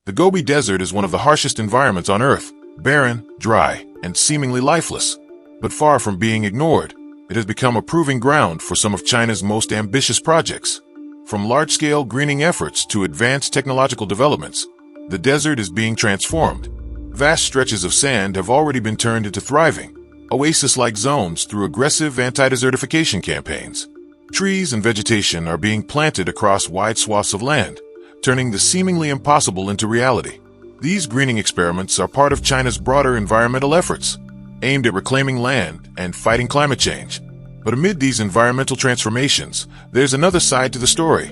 The Gobi Desert is one of the harshest environments on Earth, barren, dry, and seemingly lifeless. But far from being ignored, it has become a proving ground for some of China's most ambitious projects. From large-scale greening efforts to advanced technological developments, the desert is being transformed. Vast stretches of sand have already been turned into thriving, oasis-like zones through aggressive anti-desertification campaigns. Trees and vegetation are being planted across wide swaths of land, turning the seemingly impossible into reality. These greening experiments are part of China's broader environmental efforts, aimed at reclaiming land and fighting climate change. But amid these environmental transformations, there's another side to the story,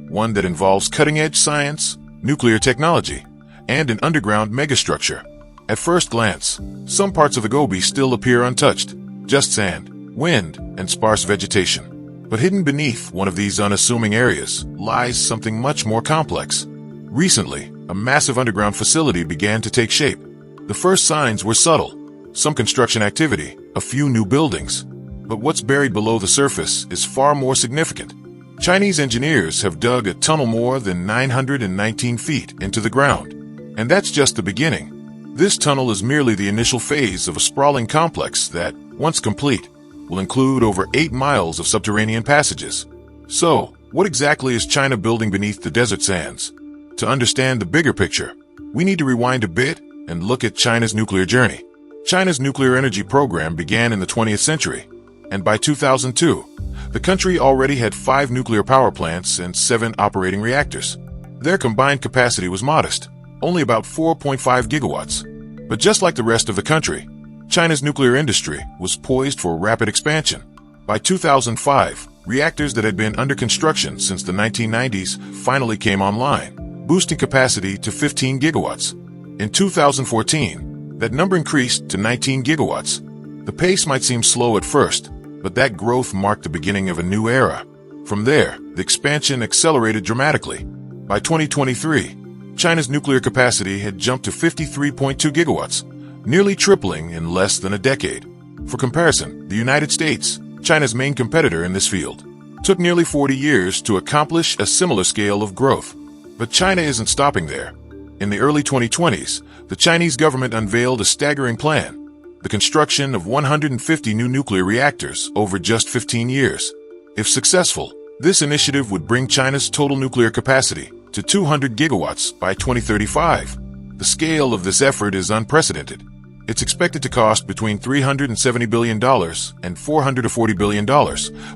one that involves cutting-edge science, nuclear technology, and an underground megastructure. At first glance, some parts of the Gobi still appear untouched, just sand, wind, and sparse vegetation. But hidden beneath one of these unassuming areas lies something much more complex. Recently, a massive underground facility began to take shape. The first signs were subtle, some construction activity, a few new buildings. But what's buried below the surface is far more significant. Chinese engineers have dug a tunnel more than 919 feet into the ground. And that's just the beginning. This tunnel is merely the initial phase of a sprawling complex that, once complete, will include over 8 miles of subterranean passages. So, what exactly is China building beneath the desert sands? To understand the bigger picture, we need to rewind a bit and look at China's nuclear journey. China's nuclear energy program began in the 20th century, and by 2002, the country already had 5 nuclear power plants and 7 operating reactors. Their combined capacity was modest, only about 4.5 gigawatts. But just like the rest of the country, China's nuclear industry was poised for rapid expansion. By 2005, reactors that had been under construction since the 1990s finally came online, boosting capacity to 15 gigawatts. In 2014, that number increased to 19 gigawatts. The pace might seem slow at first, but that growth marked the beginning of a new era. From there, the expansion accelerated dramatically. By 2023, China's nuclear capacity had jumped to 53.2 gigawatts, nearly tripling in less than a decade. For comparison, the United States, China's main competitor in this field, took nearly 40 years to accomplish a similar scale of growth. But China isn't stopping there. In the early 2020s, the Chinese government unveiled a staggering plan: the construction of 150 new nuclear reactors over just 15 years. If successful, this initiative would bring China's total nuclear capacity to 200 gigawatts by 2035. The scale of this effort is unprecedented. It's expected to cost between $370 billion and $440 billion,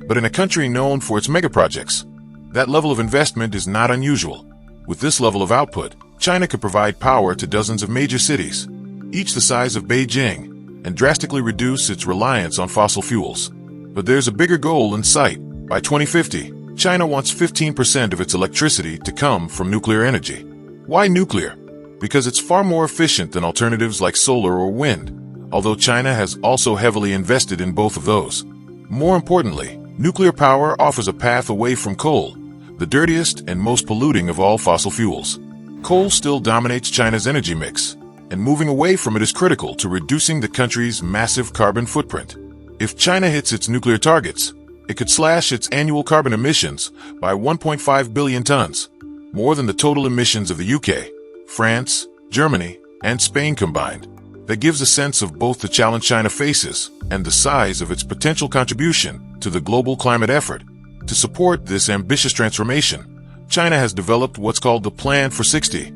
but in a country known for its megaprojects, that level of investment is not unusual. With this level of output, China could provide power to dozens of major cities, each the size of Beijing, and drastically reduce its reliance on fossil fuels. But there's a bigger goal in sight. By 2050, China wants 15% of its electricity to come from nuclear energy. Why nuclear? Because it's far more efficient than alternatives like solar or wind, although China has also heavily invested in both of those. More importantly, nuclear power offers a path away from coal, the dirtiest and most polluting of all fossil fuels. Coal still dominates China's energy mix, and moving away from it is critical to reducing the country's massive carbon footprint. If China hits its nuclear targets, it could slash its annual carbon emissions by 1.5 billion tons, more than the total emissions of the UK, France, Germany, and Spain combined. That gives a sense of both the challenge China faces and the size of its potential contribution to the global climate effort. To support this ambitious transformation, China has developed what's called the Plan for 60,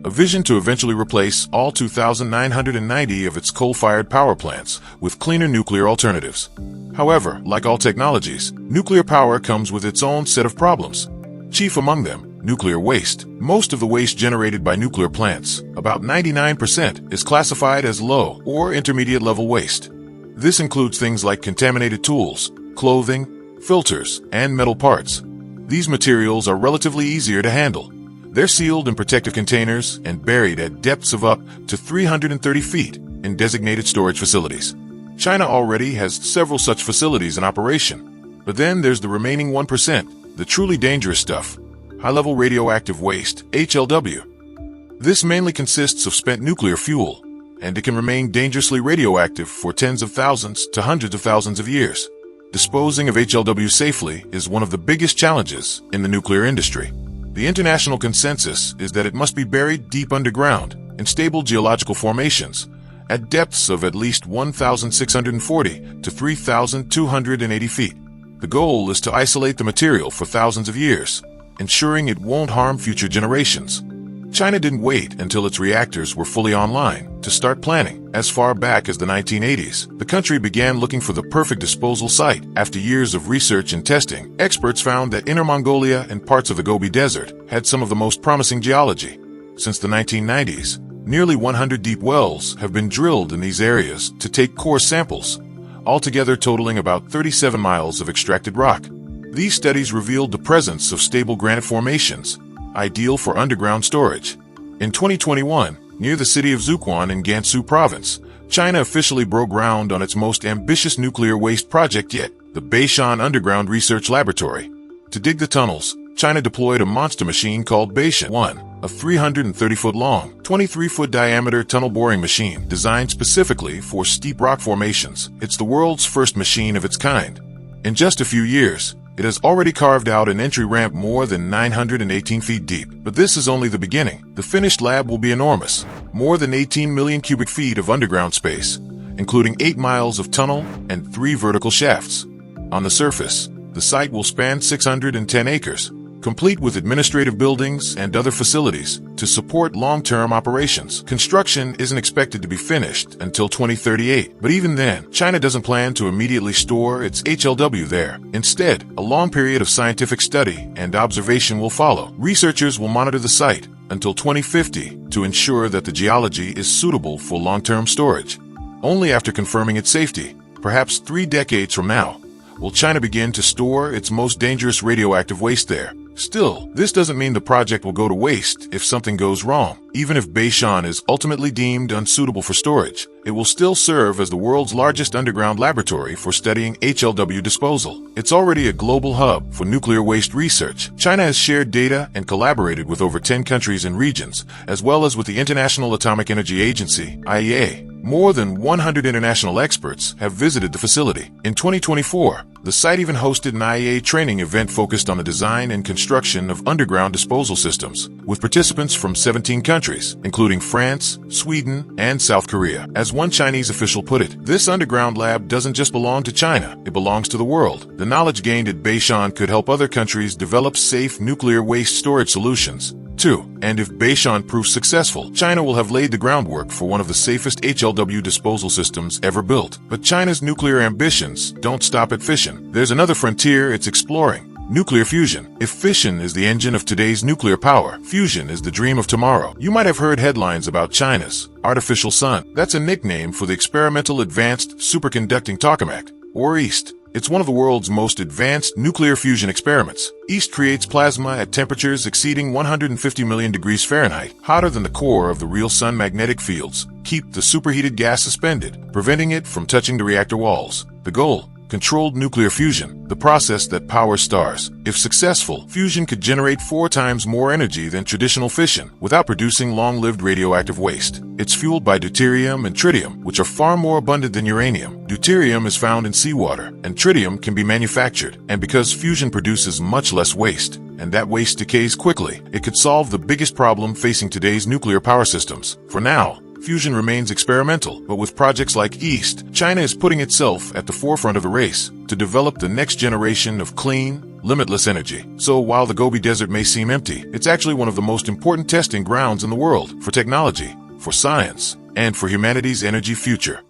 a vision to eventually replace all 2,990 of its coal-fired power plants with cleaner nuclear alternatives. However, like all technologies, nuclear power comes with its own set of problems. Chief among them, nuclear waste. Most of the waste generated by nuclear plants, about 99%, is classified as low or intermediate level waste. This includes things like contaminated tools, clothing, filters, and metal parts. These materials are relatively easier to handle. They're sealed in protective containers and buried at depths of up to 330 feet in designated storage facilities. China already has several such facilities in operation. But then there's the remaining 1%, the truly dangerous stuff. High-level radioactive waste, HLW. This mainly consists of spent nuclear fuel, and it can remain dangerously radioactive for tens of thousands to hundreds of thousands of years. Disposing of HLW safely is one of the biggest challenges in the nuclear industry. The international consensus is that it must be buried deep underground, in stable geological formations, at depths of at least 1,640 to 3,280 feet. The goal is to isolate the material for thousands of years, ensuring it won't harm future generations. China didn't wait until its reactors were fully online to start planning. As far back as the 1980s, the country began looking for the perfect disposal site. After years of research and testing, experts found that Inner Mongolia and parts of the Gobi Desert had some of the most promising geology. Since the 1990s, nearly 100 deep wells have been drilled in these areas to take core samples, altogether totaling about 37 miles of extracted rock. These studies revealed the presence of stable granite formations, ideal for underground storage. In 2021, near the city of Zhuquan in Gansu province, China officially broke ground on its most ambitious nuclear waste project yet, the Beishan Underground Research Laboratory. To dig the tunnels, China deployed a monster machine called Beishan 1, a 330-foot-long, 23-foot diameter tunnel boring machine designed specifically for steep rock formations. It's the world's first machine of its kind. In just a few years, it has already carved out an entry ramp more than 918 feet deep. But this is only the beginning. The finished lab will be enormous. More than 18 million cubic feet of underground space, including 8 miles of tunnel and 3 vertical shafts. On the surface, the site will span 610 acres, complete with administrative buildings and other facilities to support long-term operations. Construction isn't expected to be finished until 2038, but even then, China doesn't plan to immediately store its HLW there. Instead, a long period of scientific study and observation will follow. Researchers will monitor the site until 2050 to ensure that the geology is suitable for long-term storage. Only after confirming its safety, perhaps 3 decades from now, will China begin to store its most dangerous radioactive waste there. Still, this doesn't mean the project will go to waste if something goes wrong. Even if Beishan is ultimately deemed unsuitable for storage, it will still serve as the world's largest underground laboratory for studying HLW disposal. It's already a global hub for nuclear waste research. China has shared data and collaborated with over 10 countries and regions, as well as with the International Atomic Energy Agency, IAEA. More than 100 international experts have visited the facility. In 2024, the site even hosted an IAEA training event focused on the design and construction of underground disposal systems, with participants from 17 countries, including France, Sweden, and South Korea. As one Chinese official put it, this underground lab doesn't just belong to China, it belongs to the world. The knowledge gained at Beishan could help other countries develop safe nuclear waste storage solutions, too. And if Beishan proves successful, China will have laid the groundwork for one of the safest HLW disposal systems ever built. But China's nuclear ambitions don't stop at fission. There's another frontier it's exploring: nuclear fusion. If fission is the engine of today's nuclear power, fusion is the dream of tomorrow. You might have heard headlines about China's artificial sun. That's a nickname for the experimental advanced superconducting tokamak, or EAST. It's one of the world's most advanced nuclear fusion experiments. EAST creates plasma at temperatures exceeding 150 million degrees Fahrenheit, hotter than the core of the real sun. Magnetic fields keep the superheated gas suspended, preventing it from touching the reactor walls. The goal: controlled nuclear fusion, the process that powers stars. If successful, fusion could generate 4 times more energy than traditional fission without producing long-lived radioactive waste. It's fueled by deuterium and tritium, which are far more abundant than uranium. Deuterium is found in seawater, and tritium can be manufactured. And because fusion produces much less waste, and that waste decays quickly, it could solve the biggest problem facing today's nuclear power systems. For now, fusion remains experimental, but with projects like EAST, China is putting itself at the forefront of the race to develop the next generation of clean, limitless energy. So while the Gobi Desert may seem empty, it's actually one of the most important testing grounds in the world for technology, for science, and for humanity's energy future.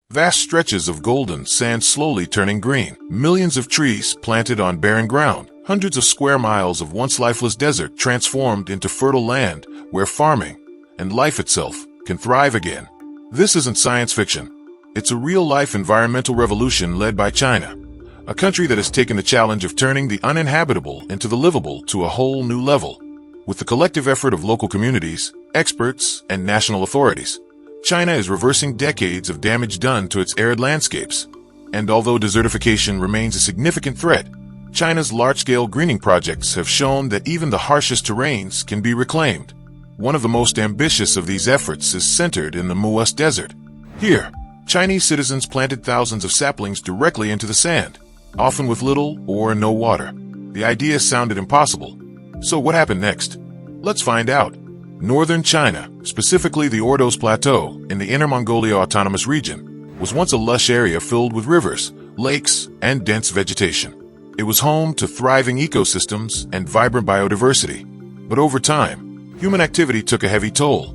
Vast stretches of golden sand slowly turning green, millions of trees planted on barren ground, hundreds of square miles of once lifeless desert transformed into fertile land where farming and life itself can thrive again. This isn't science fiction. It's a real-life environmental revolution led by China, a country that has taken the challenge of turning the uninhabitable into the livable to a whole new level. With the collective effort of local communities, experts, and national authorities, China is reversing decades of damage done to its arid landscapes. And although desertification remains a significant threat, China's large-scale greening projects have shown that even the harshest terrains can be reclaimed. One of the most ambitious of these efforts is centered in the Muas Desert. Here, Chinese citizens planted thousands of saplings directly into the sand, often with little or no water. The idea sounded impossible, So what happened next? Let's find out. Northern China, specifically the Ordos Plateau in the Inner Mongolia Autonomous Region, was once a lush area filled with rivers, lakes, and dense vegetation. It was home to thriving ecosystems and vibrant biodiversity. But over time, human activity took a heavy toll.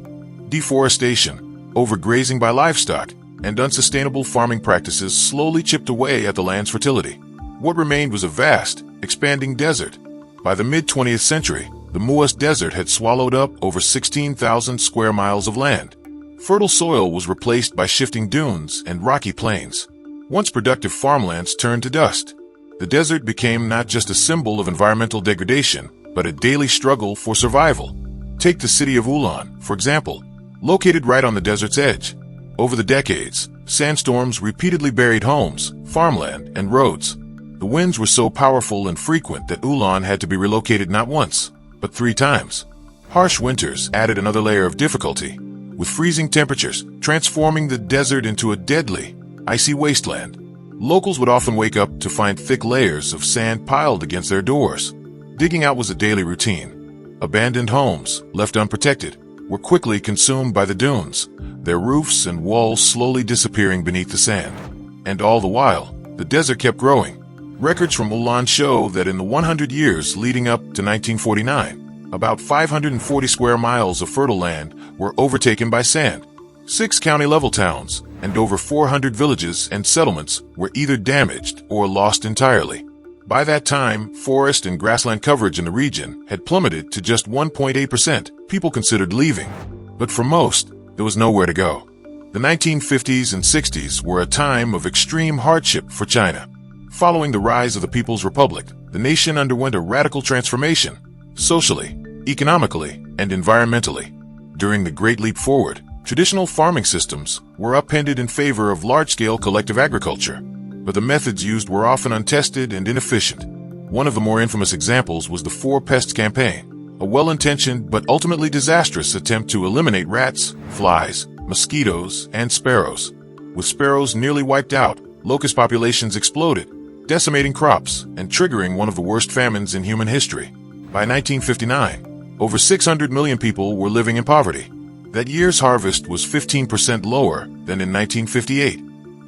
Deforestation, overgrazing by livestock, and unsustainable farming practices slowly chipped away at the land's fertility. What remained was a vast, expanding desert. By the mid-20th century, the Muas Desert had swallowed up over 16,000 square miles of land. Fertile soil was replaced by shifting dunes and rocky plains. Once productive farmlands turned to dust. The desert became not just a symbol of environmental degradation, but a daily struggle for survival. Take the city of Ulan, for example, located right on the desert's edge. Over the decades, sandstorms repeatedly buried homes, farmland, and roads. The winds were so powerful and frequent that Ulan had to be relocated not once, but 3 times. Harsh winters added another layer of difficulty, with freezing temperatures transforming the desert into a deadly, icy wasteland. Locals would often wake up to find thick layers of sand piled against their doors. Digging out was a daily routine. Abandoned homes, left unprotected, were quickly consumed by the dunes, their roofs and walls slowly disappearing beneath the sand. And all the while, the desert kept growing. Records from Ulan show that in the 100 years leading up to 1949, about 540 square miles of fertile land were overtaken by sand. 6 county-level towns and over 400 villages and settlements were either damaged or lost entirely. By that time, forest and grassland coverage in the region had plummeted to just 1.8%. People considered leaving. But for most, there was nowhere to go. The 1950s and 60s were a time of extreme hardship for China. Following the rise of the People's Republic, the nation underwent a radical transformation, socially, economically, and environmentally. During the Great Leap Forward, traditional farming systems were upended in favor of large-scale collective agriculture, but the methods used were often untested and inefficient. One of the more infamous examples was the 4 Pests campaign, a well-intentioned but ultimately disastrous attempt to eliminate rats, flies, mosquitoes, and sparrows. With sparrows nearly wiped out, locust populations exploded, decimating crops and triggering one of the worst famines in human history. By 1959, over 600 million people were living in poverty. That year's harvest was 15% lower than in 1958,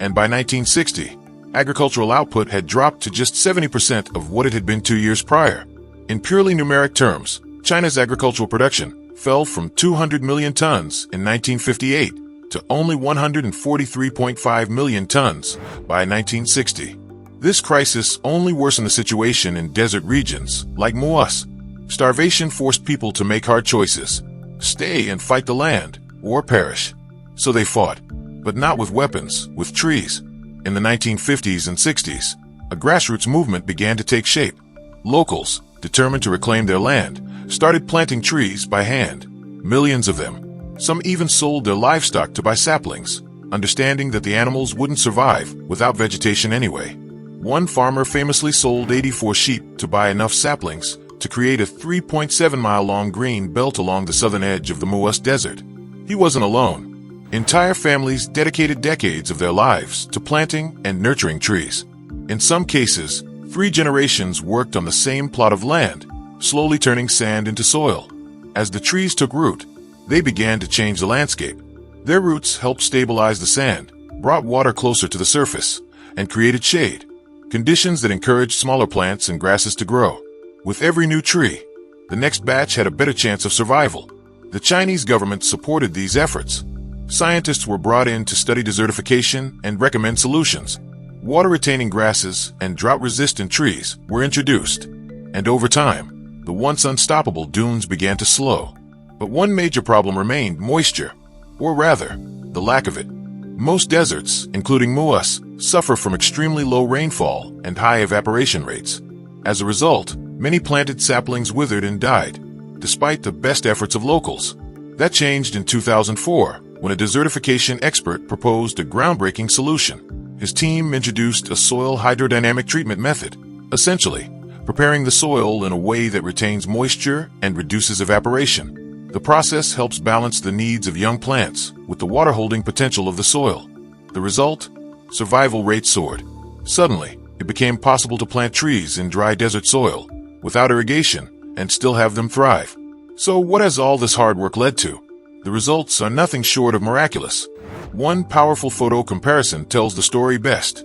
and by 1960, agricultural output had dropped to just 70% of what it had been 2 years prior. In purely numeric terms, China's agricultural production fell from 200 million tons in 1958 to only 143.5 million tons by 1960. This crisis only worsened the situation in desert regions like Muas. Starvation forced people to make hard choices: stay and fight the land, or perish. So they fought, but not with weapons, with trees. In the 1950s and 60s, a grassroots movement began to take shape. Locals, determined to reclaim their land, started planting trees by hand. Millions of them. Some even sold their livestock to buy saplings, understanding that the animals wouldn't survive without vegetation anyway. One farmer famously sold 84 sheep to buy enough saplings to create a 3.7-mile-long green belt along the southern edge of the Muas Desert. He wasn't alone. Entire families dedicated decades of their lives to planting and nurturing trees. In some cases, 3 generations worked on the same plot of land, slowly turning sand into soil. As the trees took root, they began to change the landscape. Their roots helped stabilize the sand, brought water closer to the surface, and created shade, conditions that encouraged smaller plants and grasses to grow. With every new tree, the next batch had a better chance of survival. The Chinese government supported these efforts. Scientists were brought in to study desertification and recommend solutions. Water-retaining grasses and drought-resistant trees were introduced, and over time, the once unstoppable dunes began to slow. But one major problem remained: moisture, or rather, the lack of it. Most deserts, including Muas, suffer from extremely low rainfall and high evaporation rates. As a result, many planted saplings withered and died, despite the best efforts of locals. That changed in 2004, when a desertification expert proposed a groundbreaking solution. His team introduced a soil hydrodynamic treatment method, essentially preparing the soil in a way that retains moisture and reduces evaporation. The process helps balance the needs of young plants with the water-holding potential of the soil. The result? Survival rates soared. Suddenly, it became possible to plant trees in dry desert soil, without irrigation, and still have them thrive. So what has all this hard work led to? The results are nothing short of miraculous. One powerful photo comparison tells the story best.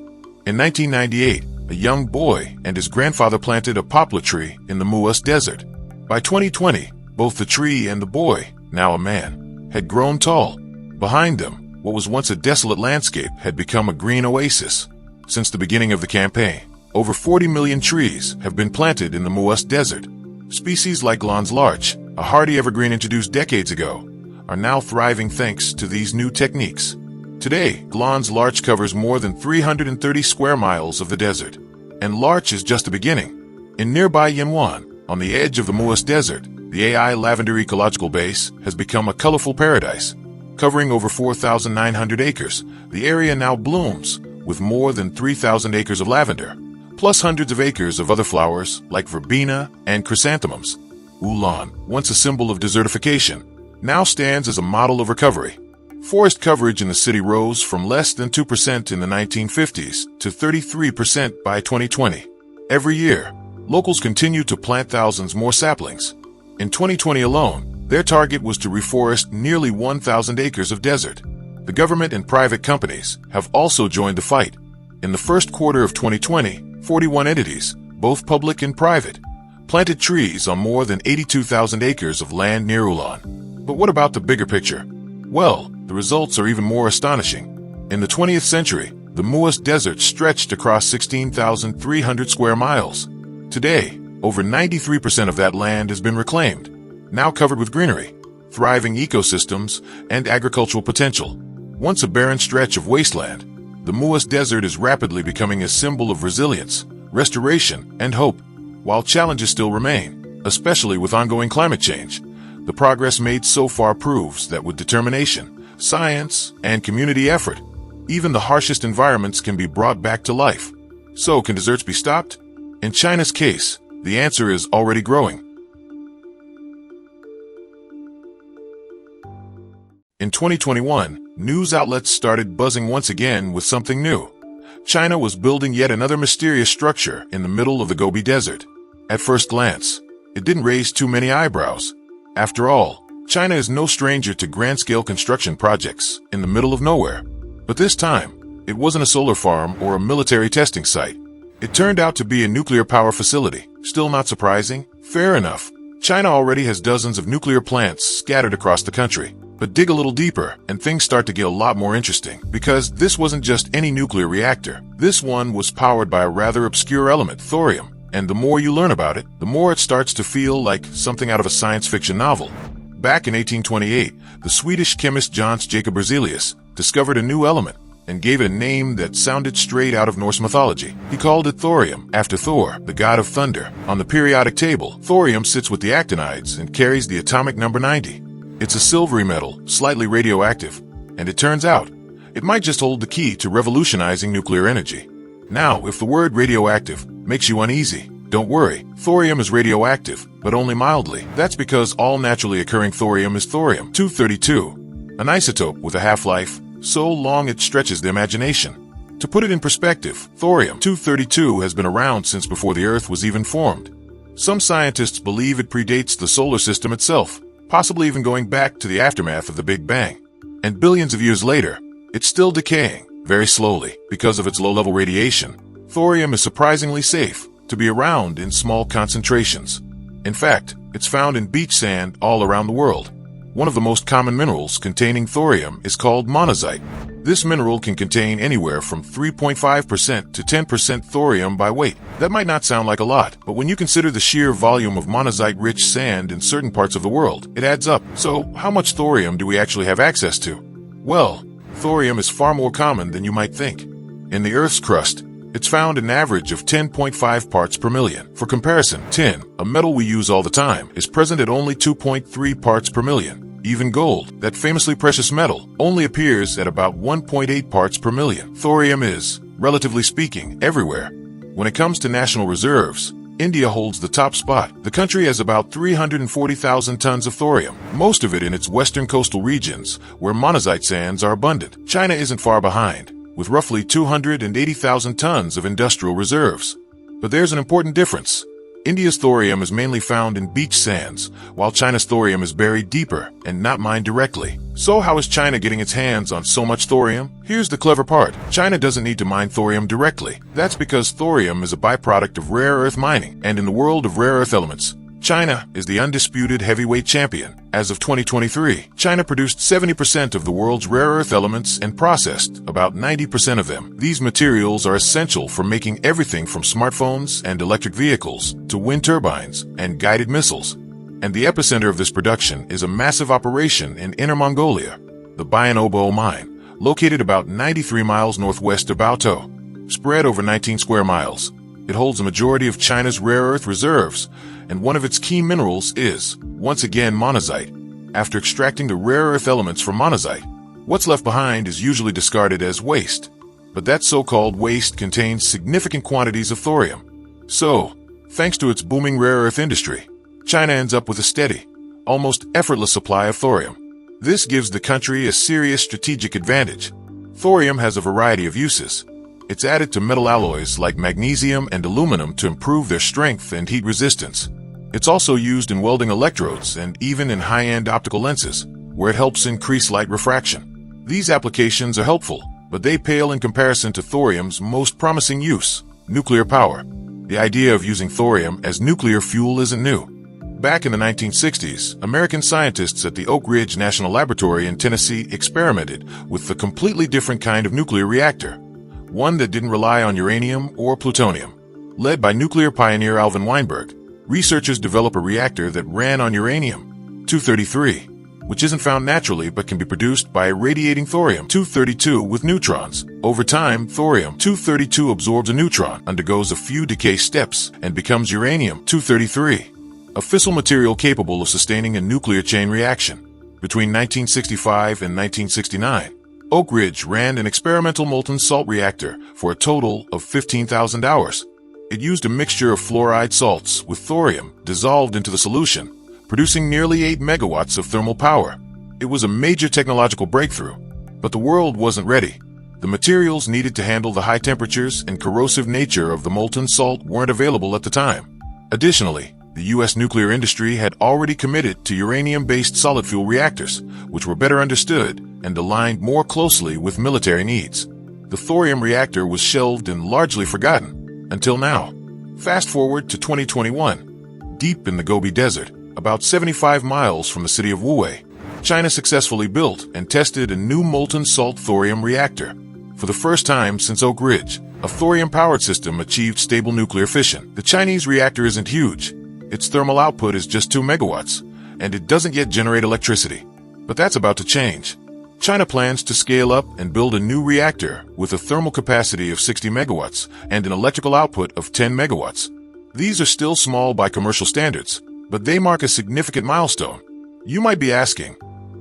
In 1998, a young boy and his grandfather planted a poplar tree in the Muas Desert. By 2020, both the tree and the boy, now a man, had grown tall. Behind them, what was once a desolate landscape had become a green oasis. Since the beginning of the campaign, over 40 million trees have been planted in the Muas Desert. Species like Glan's larch, a hardy evergreen introduced decades ago, are now thriving thanks to these new techniques. Today, Glan's larch covers more than 330 square miles of the desert. And larch is just the beginning. In nearby Yanwan, on the edge of the Muas Desert, the AI Lavender Ecological Base has become a colorful paradise. Covering over 4,900 acres, the area now blooms with more than 3,000 acres of lavender, plus hundreds of acres of other flowers like verbena and chrysanthemums. Ulan, once a symbol of desertification, now stands as a model of recovery. Forest coverage in the city rose from less than 2% in the 1950s to 33% by 2020. Every year, locals continue to plant thousands more saplings. In 2020 alone, their target was to reforest nearly 1,000 acres of desert. The government and private companies have also joined the fight. In the first quarter of 2020, 41 entities, both public and private, planted trees on more than 82,000 acres of land near Ulan. But what about the bigger picture? Well, the results are even more astonishing. In the 20th century, the Muas Desert stretched across 16,300 square miles. Today, over 93% of that land has been reclaimed, now covered with greenery, thriving ecosystems, and agricultural potential. Once a barren stretch of wasteland, the Muas Desert is rapidly becoming a symbol of resilience, restoration, and hope. While challenges still remain, especially with ongoing climate change, the progress made so far proves that with determination, science, and community effort, even the harshest environments can be brought back to life. So, can deserts be stopped? In China's case, the answer is already growing. In 2021, news outlets started buzzing once again with something new. China was building yet another mysterious structure in the middle of the Gobi Desert. At first glance, it didn't raise too many eyebrows. After all, China is no stranger to grand-scale construction projects in the middle of nowhere. But this time, it wasn't a solar farm or a military testing site. It turned out to be a nuclear power facility. Still not surprising? Fair enough. China already has dozens of nuclear plants scattered across the country. But dig a little deeper, and things start to get a lot more interesting, because this wasn't just any nuclear reactor. This one was powered by a rather obscure element, thorium. And the more you learn about it, the more it starts to feel like something out of a science fiction novel. Back in 1828, the Swedish chemist Jöns Jacob Berzelius discovered a new element and gave it a name that sounded straight out of Norse mythology. He called it thorium, after Thor, the god of thunder. On the periodic table, thorium sits with the actinides and carries the atomic number 90. It's a silvery metal, slightly radioactive, and it turns out, it might just hold the key to revolutionizing nuclear energy. Now, if the word radioactive makes you uneasy, don't worry. Thorium is radioactive, but only mildly. That's because all naturally occurring thorium is thorium-232, an isotope with a half-life so long it stretches the imagination. To put it in perspective, thorium-232 has been around since before the Earth was even formed. Some scientists believe it predates the solar system itself, possibly even going back to the aftermath of the Big Bang. And billions of years later, it's still decaying, very slowly, because of its low-level radiation. Thorium is surprisingly safe to be around in small concentrations. In fact, it's found in beach sand all around the world. One of the most common minerals containing thorium is called monazite. This mineral can contain anywhere from 3.5% to 10% thorium by weight. That might not sound like a lot, but when you consider the sheer volume of monazite-rich sand in certain parts of the world, it adds up. So, how much thorium do we actually have access to? Well, thorium is far more common than you might think. In the Earth's crust, it's found an average of 10.5 parts per million. For comparison, tin, a metal we use all the time, is present at only 2.3 parts per million. Even gold, that famously precious metal, only appears at about 1.8 parts per million. Thorium is, relatively speaking, everywhere. When it comes to national reserves, India holds the top spot. The country has about 340,000 tons of thorium, most of it in its western coastal regions, where monazite sands are abundant. China isn't far behind, with roughly 280,000 tons of industrial reserves. But there's an important difference. India's thorium is mainly found in beach sands, while China's thorium is buried deeper and not mined directly. So how is China getting its hands on so much thorium? Here's the clever part. China doesn't need to mine thorium directly. That's because thorium is a byproduct of rare earth mining, and in the world of rare earth elements, China is the undisputed heavyweight champion. As of 2023, China produced 70% of the world's rare earth elements and processed about 90% of them. These materials are essential for making everything from smartphones and electric vehicles to wind turbines and guided missiles. And the epicenter of this production is a massive operation in Inner Mongolia, the Bayan-Obo mine, located about 93 miles northwest of Baotou. Spread over 19 square miles, it holds a majority of China's rare earth reserves, and one of its key minerals is, once again, monazite. After extracting the rare earth elements from monazite, what's left behind is usually discarded as waste. But that so-called waste contains significant quantities of thorium. So, thanks to its booming rare earth industry, China ends up with a steady, almost effortless supply of thorium. This gives the country a serious strategic advantage. Thorium has a variety of uses. It's added to metal alloys like magnesium and aluminum to improve their strength and heat resistance. It's also used in welding electrodes and even in high-end optical lenses, where it helps increase light refraction. These applications are helpful, but they pale in comparison to thorium's most promising use, nuclear power. The idea of using thorium as nuclear fuel isn't new. Back in the 1960s, American scientists at the Oak Ridge National Laboratory in Tennessee experimented with a completely different kind of nuclear reactor, one that didn't rely on uranium or plutonium. Led by nuclear pioneer Alvin Weinberg, researchers developed a reactor that ran on uranium-233, which isn't found naturally but can be produced by irradiating thorium-232 with neutrons. Over time, thorium-232 absorbs a neutron, undergoes a few decay steps, and becomes uranium-233, a fissile material capable of sustaining a nuclear chain reaction. Between 1965 and 1969, Oak Ridge ran an experimental molten salt reactor for a total of 15,000 hours. It used a mixture of fluoride salts with thorium dissolved into the solution, producing nearly 8 megawatts of thermal power. It was a major technological breakthrough, but the world wasn't ready. The materials needed to handle the high temperatures and corrosive nature of the molten salt weren't available at the time. Additionally, the U.S. nuclear industry had already committed to uranium-based solid fuel reactors, which were better understood and aligned more closely with military needs. The thorium reactor was shelved and largely forgotten, until now. Fast forward to 2021. Deep in the Gobi Desert, about 75 miles from the city of Wuwei, China successfully built and tested a new molten salt thorium reactor. For the first time since Oak Ridge, a thorium-powered system achieved stable nuclear fission. The Chinese reactor isn't huge. Its thermal output is just 2 megawatts, and it doesn't yet generate electricity. But that's about to change. China plans to scale up and build a new reactor with a thermal capacity of 60 megawatts and an electrical output of 10 megawatts. These are still small by commercial standards, but they mark a significant milestone. You might be asking,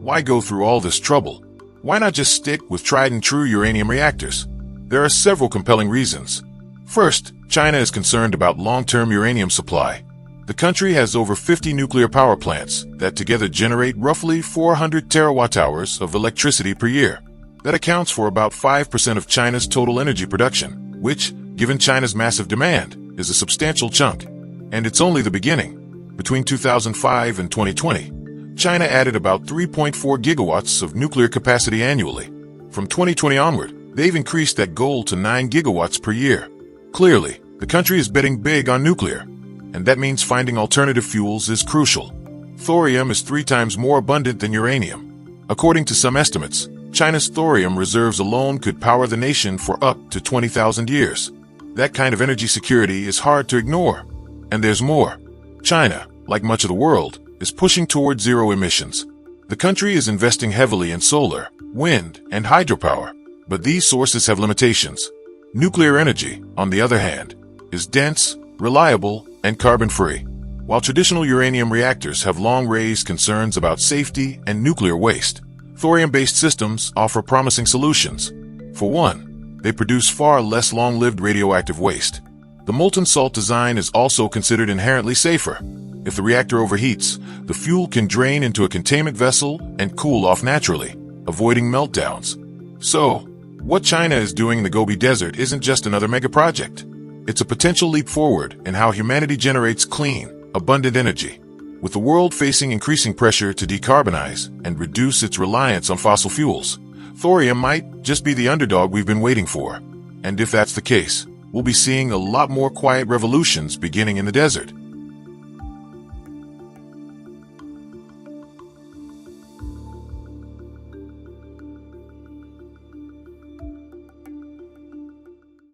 why go through all this trouble? Why not just stick with tried-and-true uranium reactors? There are several compelling reasons. First, China is concerned about long-term uranium supply. The country has over 50 nuclear power plants that together generate roughly 400 terawatt-hours of electricity per year. That accounts for about 5% of China's total energy production, which, given China's massive demand, is a substantial chunk. And it's only the beginning. Between 2005 and 2020, China added about 3.4 gigawatts of nuclear capacity annually. From 2020 onward, they've increased that goal to 9 gigawatts per year. Clearly, the country is betting big on nuclear, and that means finding alternative fuels is crucial. Thorium is 3 times more abundant than uranium. According to some estimates, China's thorium reserves alone could power the nation for up to 20,000 years. That kind of energy security is hard to ignore. And there's more. China, like much of the world, is pushing toward zero emissions. The country is investing heavily in solar, wind, and hydropower, but these sources have limitations. Nuclear energy, on the other hand, is dense, reliable, and carbon-free. While traditional uranium reactors have long raised concerns about safety and nuclear waste, thorium-based systems offer promising solutions. For one, they produce far less long-lived radioactive waste. The molten salt design is also considered inherently safer. If the reactor overheats, the fuel can drain into a containment vessel and cool off naturally, avoiding meltdowns. So, what China is doing in the Gobi Desert isn't just another mega project. It's a potential leap forward in how humanity generates clean, abundant energy. With the world facing increasing pressure to decarbonize and reduce its reliance on fossil fuels, thorium might just be the underdog we've been waiting for. And if that's the case, we'll be seeing a lot more quiet revolutions beginning in the desert.